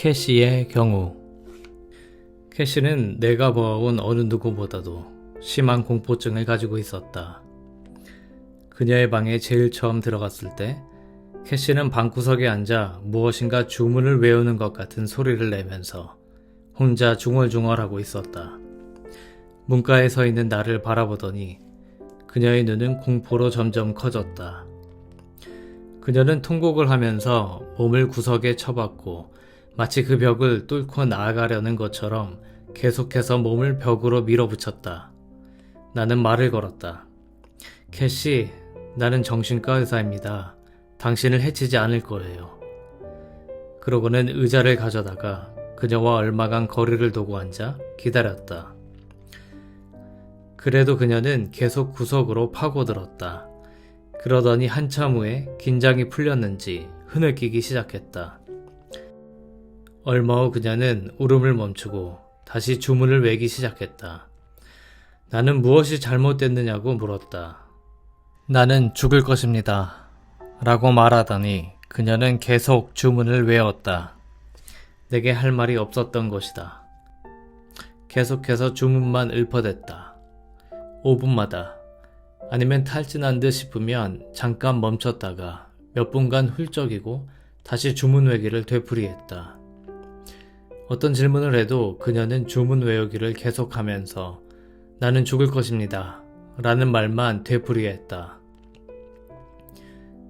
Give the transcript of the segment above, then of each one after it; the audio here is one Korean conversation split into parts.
캐시의 경우. 캐시는 내가 보아온 어느 누구보다도 심한 공포증을 가지고 있었다. 그녀의 방에 제일 처음 들어갔을 때 캐시는 방구석에 앉아 무엇인가 주문을 외우는 것 같은 소리를 내면서 혼자 중얼중얼하고 있었다. 문가에 서 있는 나를 바라보더니 그녀의 눈은 공포로 점점 커졌다. 그녀는 통곡을 하면서 몸을 구석에 쳐박고 마치 그 벽을 뚫고 나아가려는 것처럼 계속해서 몸을 벽으로 밀어붙였다. 나는 말을 걸었다. 캐시, 나는 정신과 의사입니다. 당신을 해치지 않을 거예요. 그러고는 의자를 가져다가 그녀와 얼마간 거리를 두고 앉아 기다렸다. 그래도 그녀는 계속 구석으로 파고들었다. 그러더니 한참 후에 긴장이 풀렸는지 흐느끼기 시작했다. 얼마 후 그녀는 울음을 멈추고 다시 주문을 외기 시작했다. 나는 무엇이 잘못됐느냐고 물었다. 나는 죽을 것입니다. 라고 말하더니 그녀는 계속 주문을 외웠다. 내게 할 말이 없었던 것이다. 계속해서 주문만 읊어댔다. 5분마다 아니면 탈진한 듯 싶으면 잠깐 멈췄다가 몇 분간 훌쩍이고 다시 주문 외기를 되풀이했다. 어떤 질문을 해도 그녀는 주문 외우기를 계속하면서 나는 죽을 것입니다. 라는 말만 되풀이했다.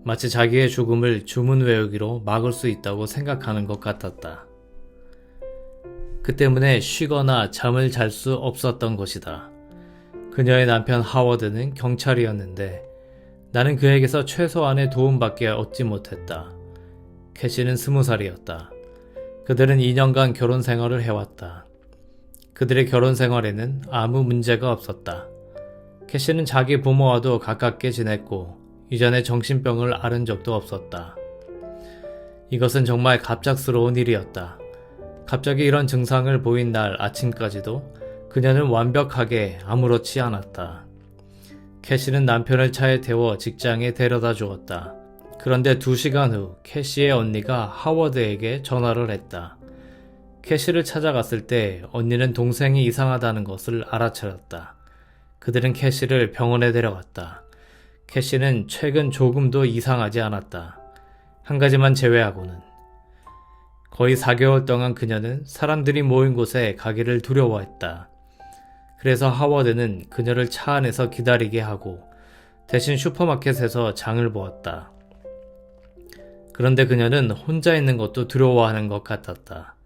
마치 자기의 죽음을 주문 외우기로 막을 수 있다고 생각하는 것 같았다. 그 때문에 쉬거나 잠을 잘 수 없었던 것이다. 그녀의 남편 하워드는 경찰이었는데 나는 그에게서 최소한의 도움밖에 얻지 못했다. 캐시는 20살이었다. 그들은 2년간 결혼 생활을 해왔다. 그들의 결혼 생활에는 아무 문제가 없었다. 캐시는 자기 부모와도 가깝게 지냈고 이전에 정신병을 앓은 적도 없었다. 이것은 정말 갑작스러운 일이었다. 갑자기 이런 증상을 보인 날 아침까지도 그녀는 완벽하게 아무렇지 않았다. 캐시는 남편을 차에 태워 직장에 데려다 주었다. 그런데 2시간 후 캐시의 언니가 하워드에게 전화를 했다. 캐시를 찾아갔을 때 언니는 동생이 이상하다는 것을 알아차렸다. 그들은 캐시를 병원에 데려갔다. 캐시는 최근 조금도 이상하지 않았다. 한 가지만 제외하고는. 거의 4개월 동안 그녀는 사람들이 모인 곳에 가기를 두려워했다. 그래서 하워드는 그녀를 차 안에서 기다리게 하고 대신 슈퍼마켓에서 장을 보았다. 그런데 그녀는 혼자 있는 것도 두려워하는 것 같았다.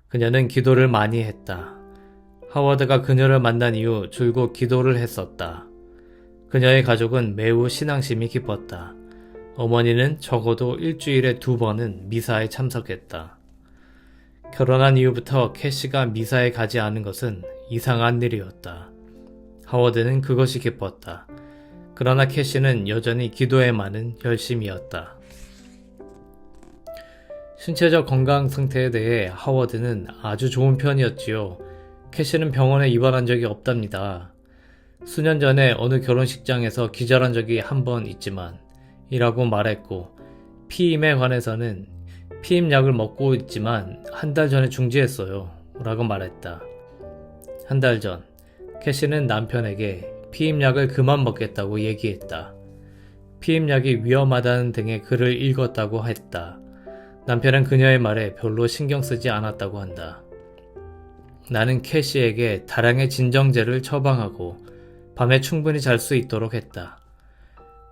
그녀는 기도를 많이 했다. 하워드가 그녀를 만난 이후 줄곧 기도를 했었다. 그녀의 가족은 매우 신앙심이 깊었다. 어머니는 적어도 일주일에 2번은 미사에 참석했다. 결혼한 이후부터 캐시가 미사에 가지 않은 것은 이상한 일이었다. 하워드는 그것이 기뻤다. 그러나 캐시는 여전히 기도에만은 열심이었다. 신체적 건강 상태에 대해 하워드는 아주 좋은 편이었지요. 캐시는 병원에 입원한 적이 없답니다. 수년 전에 어느 결혼식장에서 기절한 적이 한 번 있지만 이라고 말했고 피임에 관해서는 피임약을 먹고 있지만 한 달 전에 중지했어요. 라고 말했다. 한 달 전, 캐시는 남편에게 피임약을 그만 먹겠다고 얘기했다. 피임약이 위험하다는 등의 글을 읽었다고 했다. 남편은 그녀의 말에 별로 신경 쓰지 않았다고 한다. 나는 캐시에게 다량의 진정제를 처방하고 밤에 충분히 잘 수 있도록 했다.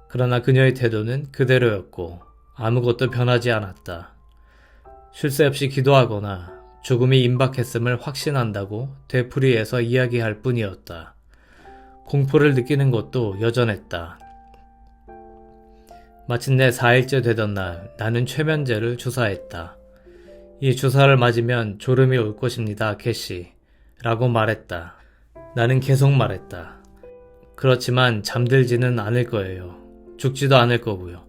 그러나 그녀의 태도는 그대로였고 아무것도 변하지 않았다. 쉴 새 없이 기도하거나 죽음이 임박했음을 확신한다고 되풀이해서 이야기할 뿐이었다. 공포를 느끼는 것도 여전했다. 마침내 4일째 되던 날 나는 최면제를 주사했다. 이 주사를 맞으면 졸음이 올 것입니다, 캐시. 라고 말했다. 나는 계속 말했다. 그렇지만 잠들지는 않을 거예요. 죽지도 않을 거고요.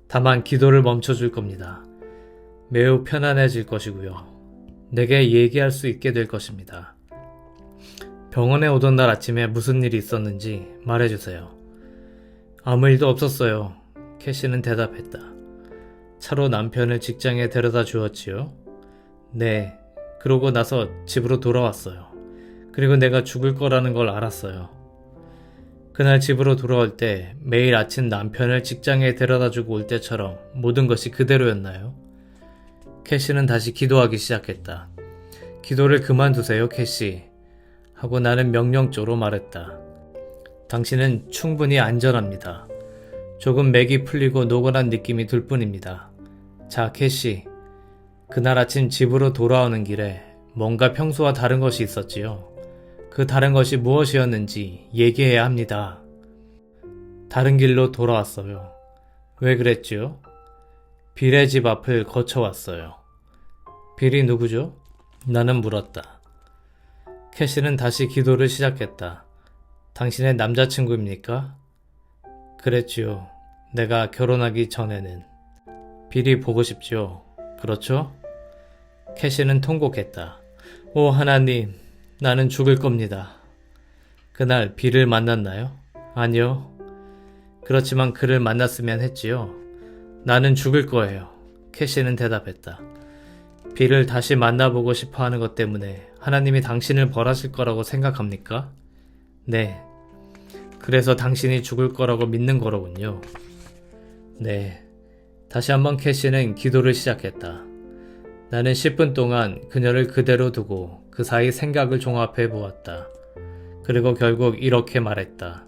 다만 기도를 멈춰줄 겁니다. 매우 편안해질 것이고요. 내게 얘기할 수 있게 될 것입니다. 병원에 오던 날 아침에 무슨 일이 있었는지 말해주세요. 아무 일도 없었어요. 캐시는 대답했다. 차로 남편을 직장에 데려다 주었지요. 네. 그러고 나서 집으로 돌아왔어요. 그리고 내가 죽을 거라는 걸 알았어요. 그날 집으로 돌아올 때 매일 아침 남편을 직장에 데려다주고 올 때처럼 모든 것이 그대로였나요? 캐시는 다시 기도하기 시작했다. 기도를 그만두세요, 캐시. 하고 나는 명령조로 말했다. 당신은 충분히 안전합니다. 조금 맥이 풀리고 노곤한 느낌이 들 뿐입니다. 자, 캐시. 그날 아침 집으로 돌아오는 길에 뭔가 평소와 다른 것이 있었지요. 그 다른 것이 무엇이었는지 얘기해야 합니다. 다른 길로 돌아왔어요. 왜 그랬지요? 빌의 집 앞을 거쳐왔어요. 빌이 누구죠? 나는 물었다. 캐시는 다시 기도를 시작했다. 당신의 남자친구입니까? 그랬지요. 내가 결혼하기 전에는. 빌이 보고 싶지요. 그렇죠? 캐시는 통곡했다. 오 하나님, 나는 죽을 겁니다. 그날 빌을 만났나요? 아니요. 그렇지만 그를 만났으면 했지요. 나는 죽을 거예요. 캐시는 대답했다. 빌을 다시 만나보고 싶어 하는 것 때문에 하나님이 당신을 벌하실 거라고 생각합니까? 네. 그래서 당신이 죽을 거라고 믿는 거로군요. 네. 다시 한번 캐시는 기도를 시작했다. 나는 10분 동안 그녀를 그대로 두고 그 사이 생각을 종합해 보았다. 그리고 결국 이렇게 말했다.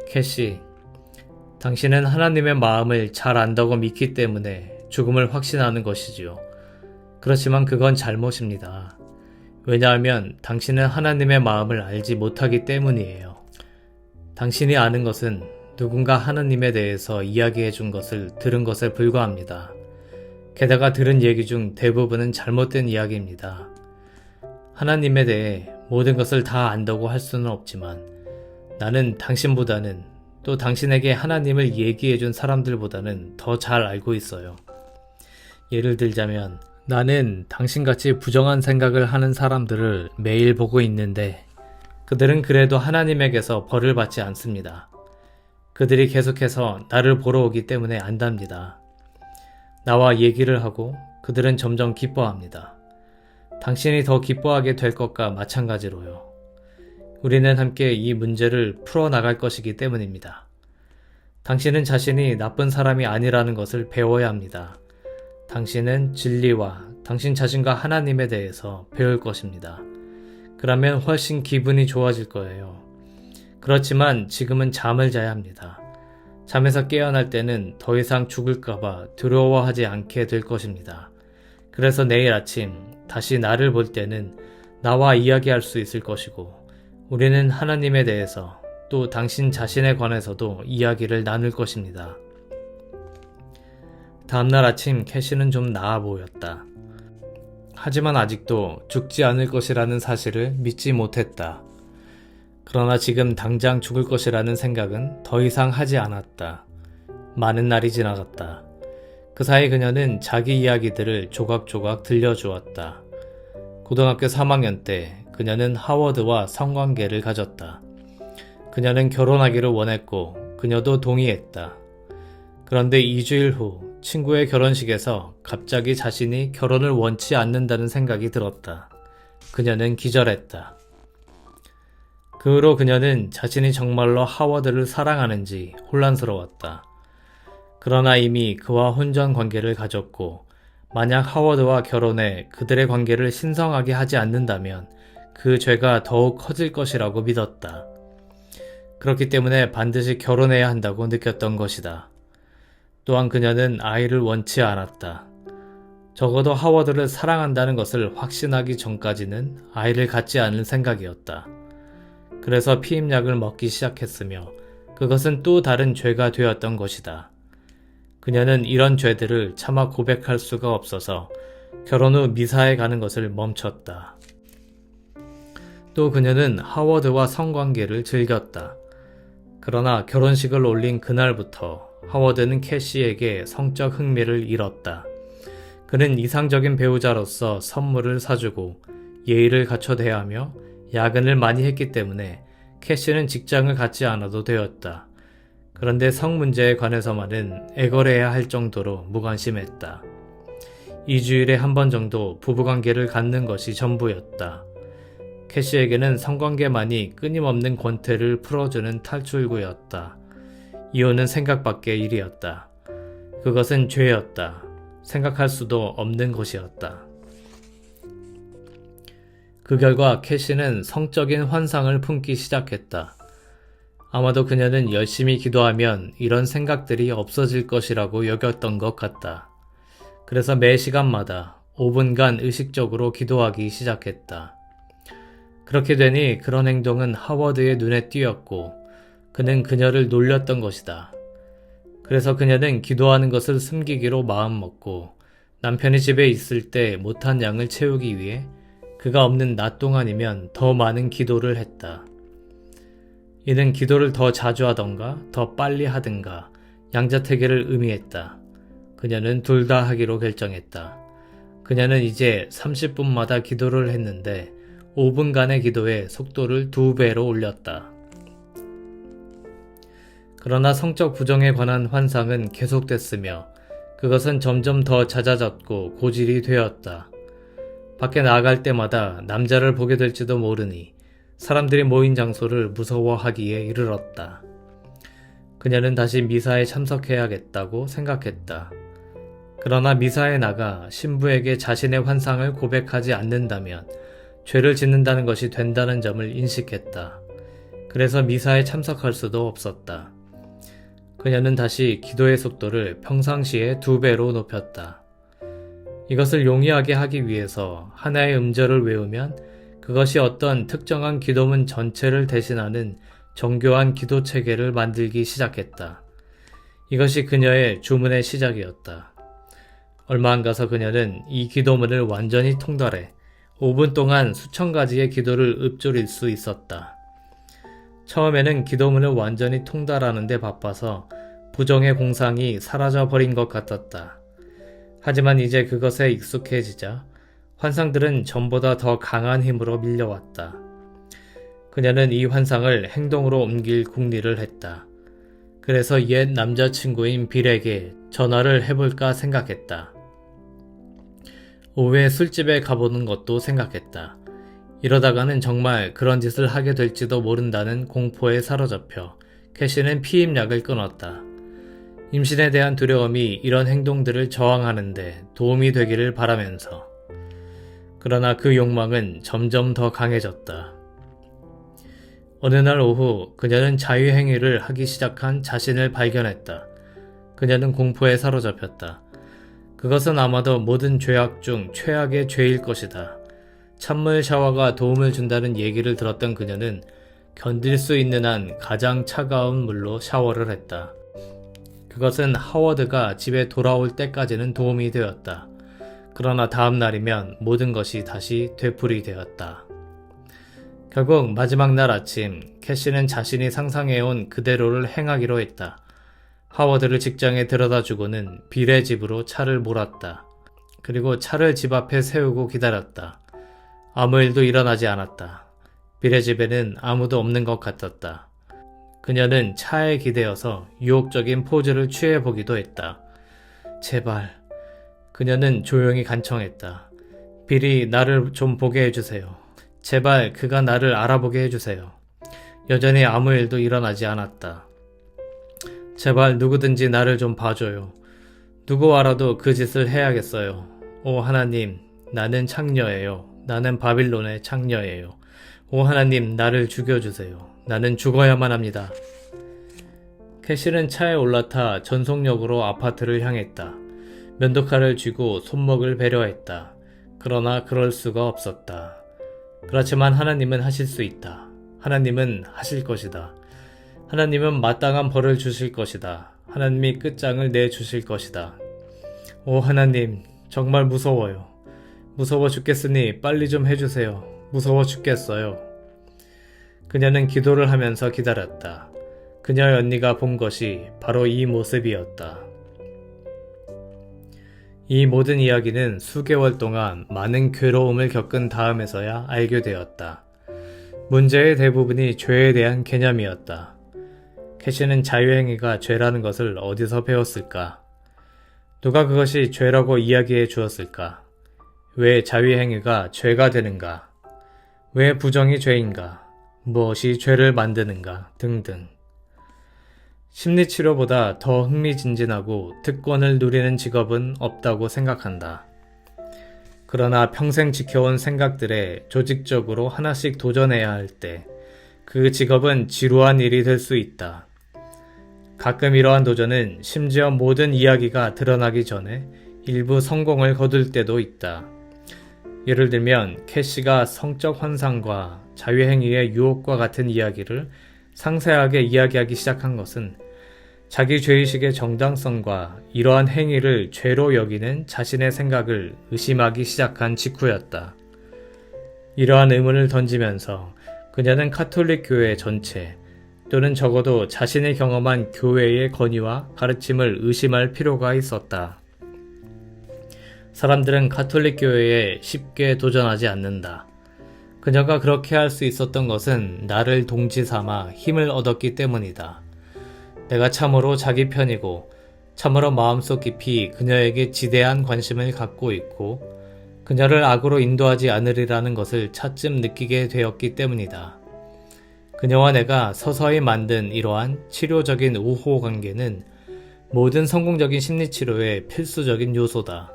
캐시, 당신은 하나님의 마음을 잘 안다고 믿기 때문에 죽음을 확신하는 것이지요. 그렇지만 그건 잘못입니다. 왜냐하면 당신은 하나님의 마음을 알지 못하기 때문이에요. 당신이 아는 것은 누군가 하나님에 대해서 이야기해 준 것을 들은 것에 불과합니다. 게다가 들은 얘기 중 대부분은 잘못된 이야기입니다. 하나님에 대해 모든 것을 다 안다고 할 수는 없지만 나는 당신보다는 또 당신에게 하나님을 얘기해 준 사람들보다는 더 잘 알고 있어요. 예를 들자면 나는 당신같이 부정한 생각을 하는 사람들을 매일 보고 있는데 그들은 그래도 하나님에게서 벌을 받지 않습니다. 그들이 계속해서 나를 보러 오기 때문에 안답니다. 나와 얘기를 하고 그들은 점점 기뻐합니다. 당신이 더 기뻐하게 될 것과 마찬가지로요. 우리는 함께 이 문제를 풀어나갈 것이기 때문입니다. 당신은 자신이 나쁜 사람이 아니라는 것을 배워야 합니다. 당신은 진리와 당신 자신과 하나님에 대해서 배울 것입니다. 그러면 훨씬 기분이 좋아질 거예요. 그렇지만 지금은 잠을 자야 합니다. 잠에서 깨어날 때는 더 이상 죽을까봐 두려워하지 않게 될 것입니다. 그래서 내일 아침 다시 나를 볼 때는 나와 이야기할 수 있을 것이고 우리는 하나님에 대해서 또 당신 자신에 관해서도 이야기를 나눌 것입니다. 다음날 아침 캐시는 좀 나아 보였다. 하지만 아직도 죽지 않을 것이라는 사실을 믿지 못했다. 그러나 지금 당장 죽을 것이라는 생각은 더 이상 하지 않았다. 많은 날이 지나갔다. 그 사이 그녀는 자기 이야기들을 조각조각 들려주었다. 고등학교 3학년 때 그녀는 하워드와 성관계를 가졌다. 그녀는 결혼하기를 원했고 그녀도 동의했다. 그런데 2주일 후 친구의 결혼식에서 갑자기 자신이 결혼을 원치 않는다는 생각이 들었다. 그녀는 기절했다. 그 후로 그녀는 자신이 정말로 하워드를 사랑하는지 혼란스러웠다. 그러나 이미 그와 혼전 관계를 가졌고 만약 하워드와 결혼해 그들의 관계를 신성하게 하지 않는다면 그 죄가 더욱 커질 것이라고 믿었다. 그렇기 때문에 반드시 결혼해야 한다고 느꼈던 것이다. 또한 그녀는 아이를 원치 않았다. 적어도 하워드를 사랑한다는 것을 확신하기 전까지는 아이를 갖지 않을 생각이었다. 그래서 피임약을 먹기 시작했으며 그것은 또 다른 죄가 되었던 것이다. 그녀는 이런 죄들을 차마 고백할 수가 없어서 결혼 후 미사에 가는 것을 멈췄다. 또 그녀는 하워드와 성관계를 즐겼다. 그러나 결혼식을 올린 그날부터 하워드는 캐시에게 성적 흥미를 잃었다. 그는 이상적인 배우자로서 선물을 사주고 예의를 갖춰 대하며 야근을 많이 했기 때문에 캐시는 직장을 갖지 않아도 되었다. 그런데 성 문제에 관해서만은 애걸해야 할 정도로 무관심했다. 2주일에 한 번 정도 부부관계를 갖는 것이 전부였다. 캐시에게는 성관계만이 끊임없는 권태를 풀어주는 탈출구였다. 이혼은 생각밖의 일이었다. 그것은 죄였다. 생각할 수도 없는 것이었다. 그 결과 캐시는 성적인 환상을 품기 시작했다. 아마도 그녀는 열심히 기도하면 이런 생각들이 없어질 것이라고 여겼던 것 같다. 그래서 매 시간마다 5분간 의식적으로 기도하기 시작했다. 그렇게 되니 그런 행동은 하워드의 눈에 띄었고 그는 그녀를 놀렸던 것이다. 그래서 그녀는 기도하는 것을 숨기기로 마음먹고 남편이 집에 있을 때 못한 양을 채우기 위해 그가 없는 낮 동안이면 더 많은 기도를 했다. 이는 기도를 더 자주 하던가 더 빨리 하든가 양자택일을 의미했다. 그녀는 둘 다 하기로 결정했다. 그녀는 이제 30분마다 기도를 했는데 5분간의 기도에 속도를 2배로 올렸다. 그러나 성적 부정에 관한 환상은 계속됐으며 그것은 점점 더 잦아졌고 고질이 되었다. 밖에 나아갈 때마다 남자를 보게 될지도 모르니 사람들이 모인 장소를 무서워하기에 이르렀다. 그녀는 다시 미사에 참석해야겠다고 생각했다. 그러나 미사에 나가 신부에게 자신의 환상을 고백하지 않는다면 죄를 짓는다는 것이 된다는 점을 인식했다. 그래서 미사에 참석할 수도 없었다. 그녀는 다시 기도의 속도를 평상시에 2배로 높였다. 이것을 용이하게 하기 위해서 하나의 음절을 외우면 그것이 어떤 특정한 기도문 전체를 대신하는 정교한 기도 체계를 만들기 시작했다. 이것이 그녀의 주문의 시작이었다. 얼마 안 가서 그녀는 이 기도문을 완전히 통달해 5분 동안 수천 가지의 기도를 읊조릴 수 있었다. 처음에는 기도문을 완전히 통달하는 데 바빠서 부정의 공상이 사라져버린 것 같았다. 하지만 이제 그것에 익숙해지자 환상들은 전보다 더 강한 힘으로 밀려왔다. 그녀는 이 환상을 행동으로 옮길 궁리를 했다. 그래서 옛 남자친구인 빌에게 전화를 해볼까 생각했다. 오후에 술집에 가보는 것도 생각했다. 이러다가는 정말 그런 짓을 하게 될지도 모른다는 공포에 사로잡혀 캐시는 피임약을 끊었다. 임신에 대한 두려움이 이런 행동들을 저항하는데 도움이 되기를 바라면서. 그러나 그 욕망은 점점 더 강해졌다. 어느 날 오후 그녀는 자유행위를 하기 시작한 자신을 발견했다. 그녀는 공포에 사로잡혔다. 그것은 아마도 모든 죄악 중 최악의 죄일 것이다. 찬물 샤워가 도움을 준다는 얘기를 들었던 그녀는 견딜 수 있는 한 가장 차가운 물로 샤워를 했다. 그것은 하워드가 집에 돌아올 때까지는 도움이 되었다. 그러나 다음 날이면 모든 것이 다시 되풀이 되었다. 결국 마지막 날 아침, 캐시는 자신이 상상해온 그대로를 행하기로 했다. 하워드를 직장에 데려다주고는 빌의 집으로 차를 몰았다. 그리고 차를 집 앞에 세우고 기다렸다. 아무 일도 일어나지 않았다. 빌의 집에는 아무도 없는 것 같았다. 그녀는 차에 기대어서 유혹적인 포즈를 취해보기도 했다. 제발. 그녀는 조용히 간청했다. 빌이 나를 좀 보게 해주세요. 제발 그가 나를 알아보게 해주세요. 여전히 아무 일도 일어나지 않았다. 제발 누구든지 나를 좀 봐줘요. 누구와라도 그 짓을 해야겠어요. 오 하나님, 나는 창녀예요. 나는 바빌론의 창녀예요. 오 하나님, 나를 죽여주세요. 나는 죽어야만 합니다. 캐실은 차에 올라타 전속력으로 아파트를 향했다. 면도칼을 쥐고 손목을 배려했다. 그러나 그럴 수가 없었다. 그렇지만 하나님은 하실 수 있다. 하나님은 하실 것이다. 하나님은 마땅한 벌을 주실 것이다. 하나님이 끝장을 내주실 것이다. 오 하나님, 정말 무서워요. 무서워 죽겠으니 빨리 좀 해주세요. 무서워 죽겠어요. 그녀는 기도를 하면서 기다렸다. 그녀의 언니가 본 것이 바로 이 모습이었다. 이 모든 이야기는 수개월 동안 많은 괴로움을 겪은 다음에서야 알게 되었다. 문제의 대부분이 죄에 대한 개념이었다. 캐시는 자유행위가 죄라는 것을 어디서 배웠을까? 누가 그것이 죄라고 이야기해 주었을까? 왜 자위행위가 죄가 되는가? 왜 부정이 죄인가? 무엇이 죄를 만드는가? 등등. 심리치료보다 더 흥미진진하고 특권을 누리는 직업은 없다고 생각한다. 그러나 평생 지켜온 생각들에 조직적으로 하나씩 도전해야 할 때 그 직업은 지루한 일이 될 수 있다. 가끔 이러한 도전은 심지어 모든 이야기가 드러나기 전에 일부 성공을 거둘 때도 있다. 예를 들면 캐시가 성적 환상과 자유행위의 유혹과 같은 이야기를 상세하게 이야기하기 시작한 것은 자기 죄의식의 정당성과 이러한 행위를 죄로 여기는 자신의 생각을 의심하기 시작한 직후였다. 이러한 의문을 던지면서 그녀는 카톨릭 교회 전체 또는 적어도 자신이 경험한 교회의 권위와 가르침을 의심할 필요가 있었다. 사람들은 카톨릭 교회에 쉽게 도전하지 않는다. 그녀가 그렇게 할 수 있었던 것은 나를 동지 삼아 힘을 얻었기 때문이다. 내가 참으로 자기 편이고 참으로 마음속 깊이 그녀에게 지대한 관심을 갖고 있고 그녀를 악으로 인도하지 않으리라는 것을 차츰 느끼게 되었기 때문이다. 그녀와 내가 서서히 만든 이러한 치료적인 우호 관계는 모든 성공적인 심리치료의 필수적인 요소다.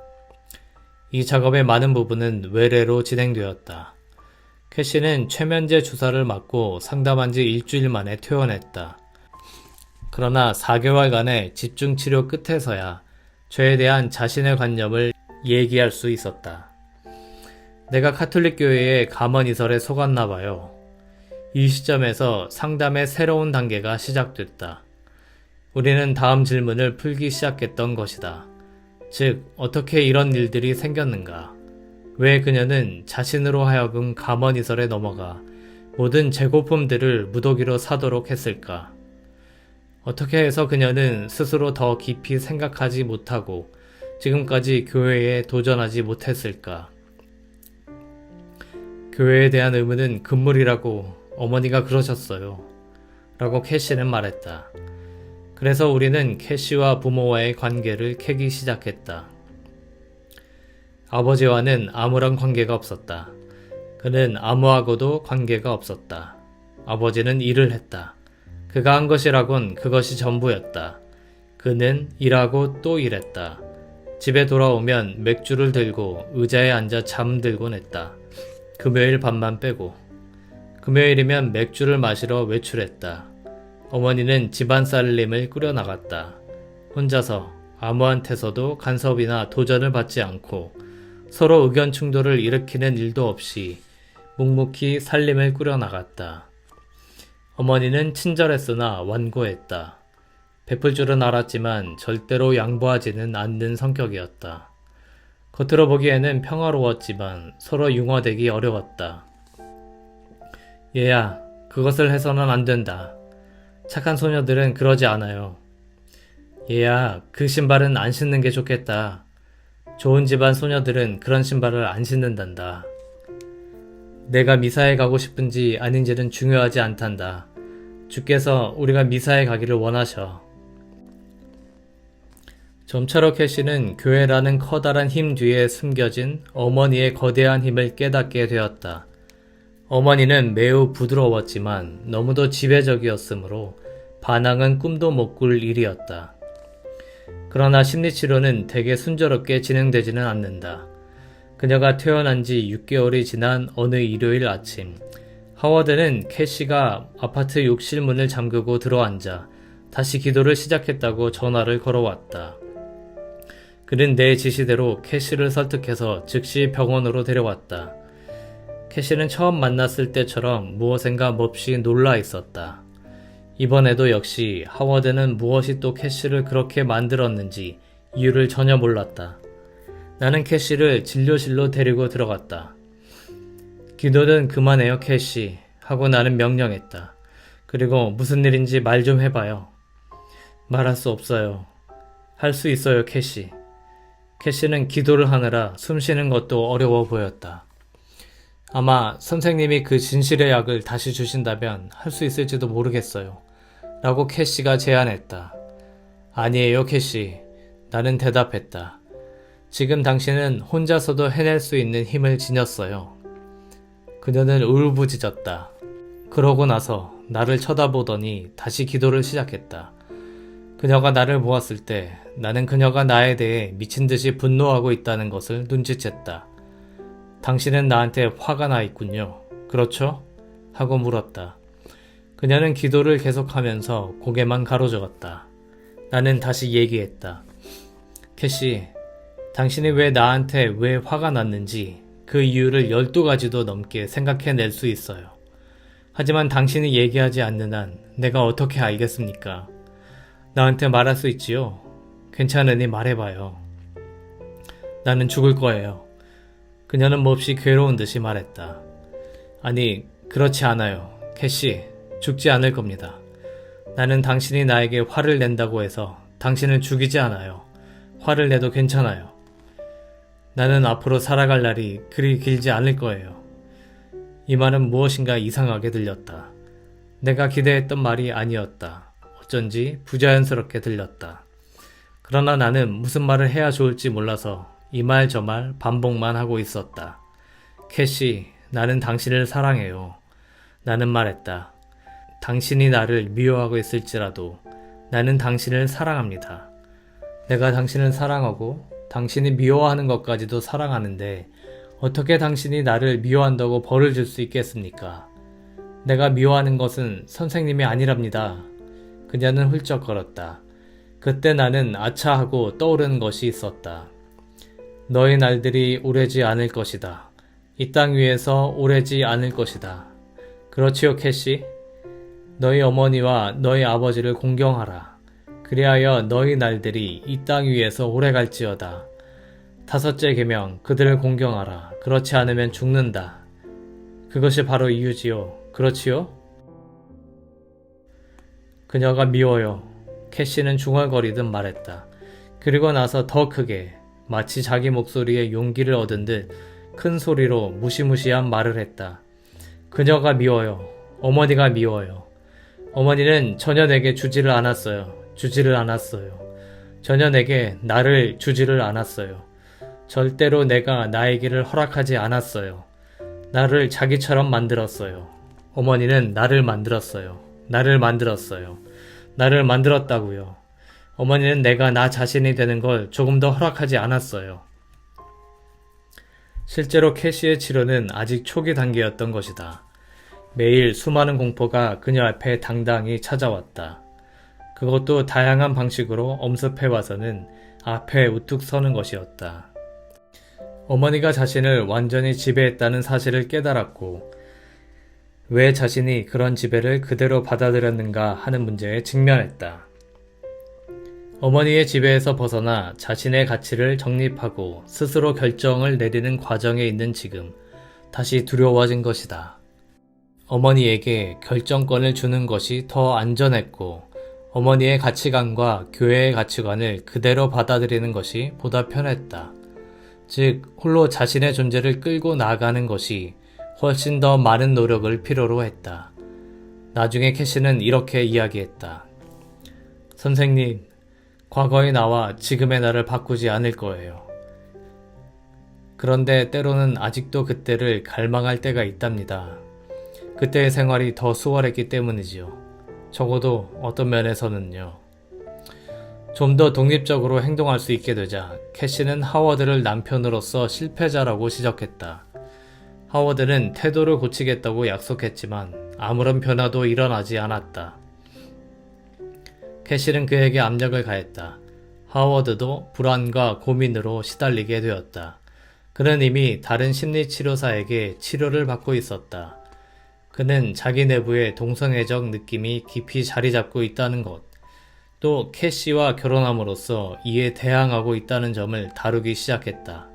이 작업의 많은 부분은 외래로 진행되었다. 캐시는 최면제 주사를 맞고 상담한 지 일주일 만에 퇴원했다. 그러나 4개월간의 집중치료 끝에서야 죄에 대한 자신의 관념을 얘기할 수 있었다. 내가 카톨릭 교회의 감언이설에 속았나 봐요. 이 시점에서 상담의 새로운 단계가 시작됐다. 우리는 다음 질문을 풀기 시작했던 것이다. 즉, 어떻게 이런 일들이 생겼는가? 왜 그녀는 자신으로 하여금 감언이설에 넘어가 모든 재고품들을 무더기로 사도록 했을까? 어떻게 해서 그녀는 스스로 더 깊이 생각하지 못하고 지금까지 교회에 도전하지 못했을까? 교회에 대한 의무는 금물이라고 어머니가 그러셨어요. 라고 캐시는 말했다. 그래서 우리는 캐시와 부모와의 관계를 캐기 시작했다. 아버지와는 아무런 관계가 없었다. 그는 아무하고도 관계가 없었다. 아버지는 일을 했다. 그가 한 것이라곤 그것이 전부였다. 그는 일하고 또 일했다. 집에 돌아오면 맥주를 들고 의자에 앉아 잠들곤 했다. 금요일 밤만 빼고. 금요일이면 맥주를 마시러 외출했다. 어머니는 집안 살림을 꾸려나갔다. 혼자서 아무한테서도 간섭이나 도전을 받지 않고 서로 의견 충돌을 일으키는 일도 없이 묵묵히 살림을 꾸려나갔다. 어머니는 친절했으나 완고했다. 베풀 줄은 알았지만 절대로 양보하지는 않는 성격이었다. 겉으로 보기에는 평화로웠지만 서로 융화되기 어려웠다. 얘야, 그것을 해서는 안 된다. 착한 소녀들은 그러지 않아요. 얘야, 그 신발은 안 신는 게 좋겠다. 좋은 집안 소녀들은 그런 신발을 안 신는단다. 내가 미사에 가고 싶은지 아닌지는 중요하지 않단다. 주께서 우리가 미사에 가기를 원하셔. 점차로 캐시는 교회라는 커다란 힘 뒤에 숨겨진 어머니의 거대한 힘을 깨닫게 되었다. 어머니는 매우 부드러웠지만 너무도 지배적이었으므로 반항은 꿈도 못 꿀 일이었다. 그러나 심리치료는 되게 순조롭게 진행되지는 않는다. 그녀가 퇴원한 지 6개월이 지난 어느 일요일 아침, 하워드는 캐시가 아파트 욕실 문을 잠그고 들어앉아 다시 기도를 시작했다고 전화를 걸어왔다. 그는 내 지시대로 캐시를 설득해서 즉시 병원으로 데려왔다. 캐시는 처음 만났을 때처럼 무엇인가 몹시 놀라 있었다. 이번에도 역시 하워드는 무엇이 또 캐시를 그렇게 만들었는지 이유를 전혀 몰랐다. 나는 캐시를 진료실로 데리고 들어갔다. 기도는 그만해요, 캐시. 하고 나는 명령했다. 그리고 무슨 일인지 말 좀 해봐요. 말할 수 없어요. 할 수 있어요, 캐시. 캐시는 기도를 하느라 숨 쉬는 것도 어려워 보였다. 아마 선생님이 그 진실의 약을 다시 주신다면 할 수 있을지도 모르겠어요. 라고 캐시가 제안했다. 아니에요, 캐시. 나는 대답했다. 지금 당신은 혼자서도 해낼 수 있는 힘을 지녔어요. 그녀는 울부짖었다. 그러고 나서 나를 쳐다보더니 다시 기도를 시작했다. 그녀가 나를 보았을 때 나는 그녀가 나에 대해 미친 듯이 분노하고 있다는 것을 눈치챘다. 당신은 나한테 화가 나 있군요. 그렇죠? 하고 물었다. 그녀는 기도를 계속하면서 고개만 가로저었다. 나는 다시 얘기했다. 캐시, 당신이 왜 나한테 왜 화가 났는지 그 이유를 12가지도 넘게 생각해낼 수 있어요. 하지만 당신이 얘기하지 않는 한 내가 어떻게 알겠습니까? 나한테 말할 수 있지요? 괜찮으니 말해봐요. 나는 죽을 거예요. 그녀는 몹시 괴로운 듯이 말했다. 아니, 그렇지 않아요. 캐시, 죽지 않을 겁니다. 나는 당신이 나에게 화를 낸다고 해서 당신을 죽이지 않아요. 화를 내도 괜찮아요. 나는 앞으로 살아갈 날이 그리 길지 않을 거예요. 이 말은 무엇인가 이상하게 들렸다. 내가 기대했던 말이 아니었다. 어쩐지 부자연스럽게 들렸다. 그러나 나는 무슨 말을 해야 좋을지 몰라서 이 말 저 말 반복만 하고 있었다. 캐시, 나는 당신을 사랑해요. 나는 말했다. 당신이 나를 미워하고 있을지라도 나는 당신을 사랑합니다. 내가 당신을 사랑하고 당신이 미워하는 것까지도 사랑하는데 어떻게 당신이 나를 미워한다고 벌을 줄 수 있겠습니까? 내가 미워하는 것은 선생님이 아니랍니다. 그녀는 훌쩍거렸다. 그때 나는 아차하고 떠오르는 것이 있었다. 너의 날들이 오래지 않을 것이다. 이 땅 위에서 오래지 않을 것이다. 그렇지요, 캐시? 너희 어머니와 너희 아버지를 공경하라. 그리하여 너희 날들이 이 땅 위에서 오래 갈지어다. 5째 계명, 그들을 공경하라. 그렇지 않으면 죽는다. 그것이 바로 이유지요. 그렇지요? 그녀가 미워요. 캐시는 중얼거리듯 말했다. 그리고 나서 더 크게 마치 자기 목소리에 용기를 얻은 듯 큰 소리로 무시무시한 말을 했다. 그녀가 미워요. 어머니가 미워요. 어머니는 전혀 내게 주지를 않았어요. 주지를 않았어요. 전혀 내게 나를 주지를 않았어요. 절대로 내가 나에게를 허락하지 않았어요. 나를 자기처럼 만들었어요. 어머니는 나를 만들었어요. 나를 만들었어요. 나를 만들었다고요. 어머니는 내가 나 자신이 되는 걸 조금 더 허락하지 않았어요. 실제로 캐시의 치료는 아직 초기 단계였던 것이다. 매일 수많은 공포가 그녀 앞에 당당히 찾아왔다. 그것도 다양한 방식으로 엄습해와서는 앞에 우뚝 서는 것이었다. 어머니가 자신을 완전히 지배했다는 사실을 깨달았고 왜 자신이 그런 지배를 그대로 받아들였는가 하는 문제에 직면했다. 어머니의 지배에서 벗어나 자신의 가치를 정립하고 스스로 결정을 내리는 과정에 있는 지금 다시 두려워진 것이다. 어머니에게 결정권을 주는 것이 더 안전했고 어머니의 가치관과 교회의 가치관을 그대로 받아들이는 것이 보다 편했다. 즉 홀로 자신의 존재를 끌고 나가는 것이 훨씬 더 많은 노력을 필요로 했다. 나중에 캐시는 이렇게 이야기했다. 선생님, 과거의 나와 지금의 나를 바꾸지 않을 거예요. 그런데 때로는 아직도 그때를 갈망할 때가 있답니다. 그때의 생활이 더 수월했기 때문이지요. 적어도 어떤 면에서는요. 좀 더 독립적으로 행동할 수 있게 되자 캐시는 하워드를 남편으로서 실패자라고 지적했다. 하워드는 태도를 고치겠다고 약속했지만 아무런 변화도 일어나지 않았다. 캐시는 그에게 압력을 가했다. 하워드도 불안과 고민으로 시달리게 되었다. 그는 이미 다른 심리치료사에게 치료를 받고 있었다. 그는 자기 내부의 동성애적 느낌이 깊이 자리 잡고 있다는 것, 또 캐시와 결혼함으로써 이에 대항하고 있다는 점을 다루기 시작했다.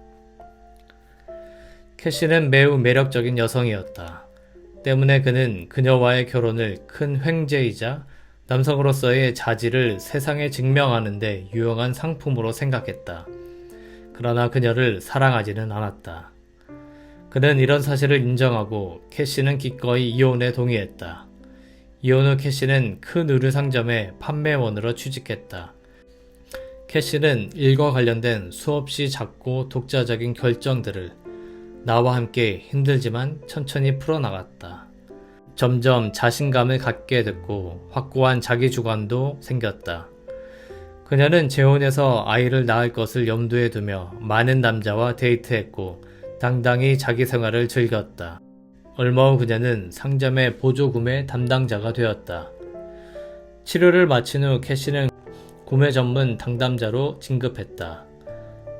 캐시는 매우 매력적인 여성이었다. 때문에 그는 그녀와의 결혼을 큰 횡재이자 남성으로서의 자질을 세상에 증명하는 데 유용한 상품으로 생각했다. 그러나 그녀를 사랑하지는 않았다. 그는 이런 사실을 인정하고 캐시는 기꺼이 이혼에 동의했다. 이혼 후 캐시는 큰 의류 상점의 판매원으로 취직했다. 캐시는 일과 관련된 수없이 작고 독자적인 결정들을 나와 함께 힘들지만 천천히 풀어나갔다. 점점 자신감을 갖게 됐고 확고한 자기 주관도 생겼다. 그녀는 재혼해서 아이를 낳을 것을 염두에 두며 많은 남자와 데이트했고 당당히 자기 생활을 즐겼다. 얼마 후 그녀는 상점의 보조 구매 담당자가 되었다. 치료를 마친 후 캐시는 구매 전문 상담자로 진급했다.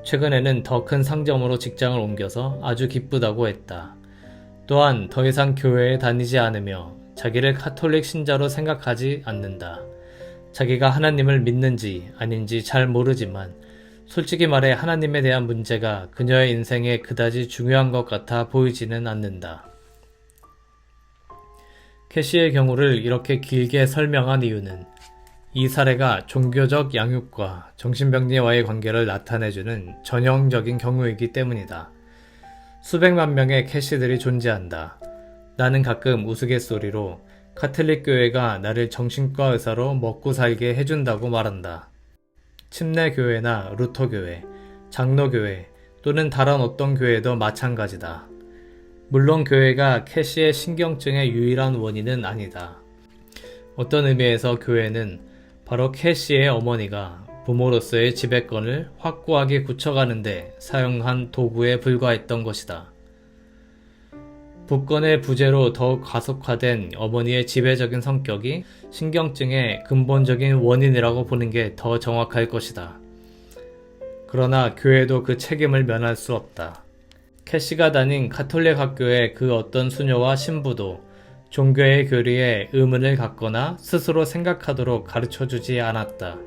최근에는 더 큰 상점으로 직장을 옮겨서 아주 기쁘다고 했다. 또한 더 이상 교회에 다니지 않으며 자기를 카톨릭 신자로 생각하지 않는다. 자기가 하나님을 믿는지 아닌지 잘 모르지만 솔직히 말해 하나님에 대한 문제가 그녀의 인생에 그다지 중요한 것 같아 보이지는 않는다. 캐시의 경우를 이렇게 길게 설명한 이유는 이 사례가 종교적 양육과 정신병리와의 관계를 나타내주는 전형적인 경우이기 때문이다. 수백만 명의 캐시들이 존재한다. 나는 가끔 우스갯소리로 카톨릭 교회가 나를 정신과 의사로 먹고 살게 해준다고 말한다. 침례교회나 루터교회, 장로교회 또는 다른 어떤 교회도 마찬가지다. 물론 교회가 캐시의 신경증의 유일한 원인은 아니다. 어떤 의미에서 교회는 바로 캐시의 어머니가 부모로서의 지배권을 확고하게 굳혀가는데 사용한 도구에 불과했던 것이다. 부권의 부재로 더욱 가속화된 어머니의 지배적인 성격이 신경증의 근본적인 원인이라고 보는 게 더 정확할 것이다. 그러나 교회도 그 책임을 면할 수 없다. 캐시가 다닌 카톨릭 학교의 그 어떤 수녀와 신부도 종교의 교리에 의문을 갖거나 스스로 생각하도록 가르쳐주지 않았다.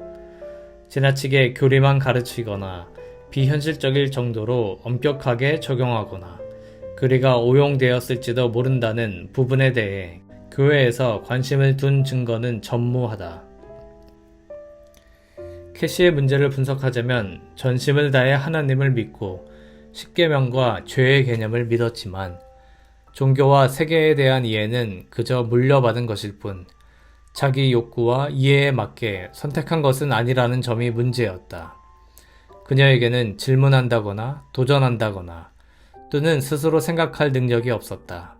지나치게 교리만 가르치거나 비현실적일 정도로 엄격하게 적용하거나 교리가 오용되었을지도 모른다는 부분에 대해 교회에서 관심을 둔 증거는 전무하다. 캐시의 문제를 분석하자면 전심을 다해 하나님을 믿고 십계명과 죄의 개념을 믿었지만 종교와 세계에 대한 이해는 그저 물려받은 것일 뿐 자기 욕구와 이해에 맞게 선택한 것은 아니라는 점이 문제였다. 그녀에게는 질문한다거나 도전한다거나 또는 스스로 생각할 능력이 없었다.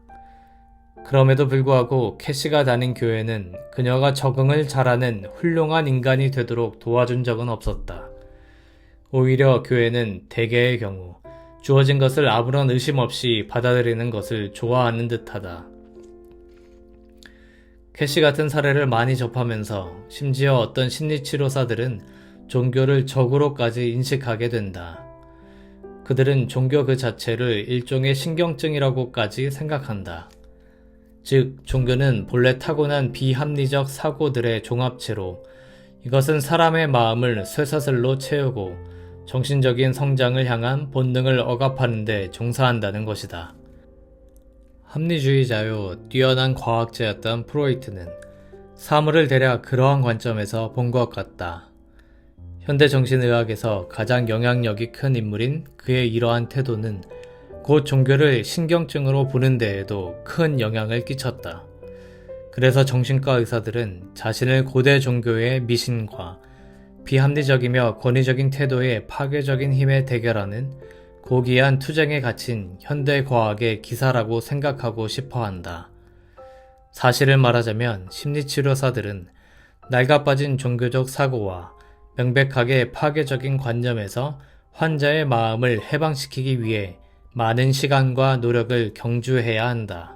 그럼에도 불구하고 캐시가 다닌 교회는 그녀가 적응을 잘하는 훌륭한 인간이 되도록 도와준 적은 없었다. 오히려 교회는 대개의 경우 주어진 것을 아무런 의심 없이 받아들이는 것을 좋아하는 듯하다. 캐시 같은 사례를 많이 접하면서 심지어 어떤 심리치료사들은 종교를 적으로까지 인식하게 된다. 그들은 종교 그 자체를 일종의 신경증이라고까지 생각한다. 즉, 종교는 본래 타고난 비합리적 사고들의 종합체로 이것은 사람의 마음을 쇠사슬로 채우고 정신적인 성장을 향한 본능을 억압하는 데 종사한다는 것이다. 합리주의자요 뛰어난 과학자였던 프로이트는 사물을 대략 그러한 관점에서 본 것 같다. 현대정신의학에서 가장 영향력이 큰 인물인 그의 이러한 태도는 곧 종교를 신경증으로 보는 데에도 큰 영향을 끼쳤다. 그래서 정신과 의사들은 자신을 고대 종교의 미신과 비합리적이며 권위적인 태도의 파괴적인 힘에 대결하는 고귀한 투쟁에 갇힌 현대 과학의 기사라고 생각하고 싶어한다. 사실을 말하자면 심리치료사들은 낡아빠진 종교적 사고와 명백하게 파괴적인 관념에서 환자의 마음을 해방시키기 위해 많은 시간과 노력을 경주해야 한다.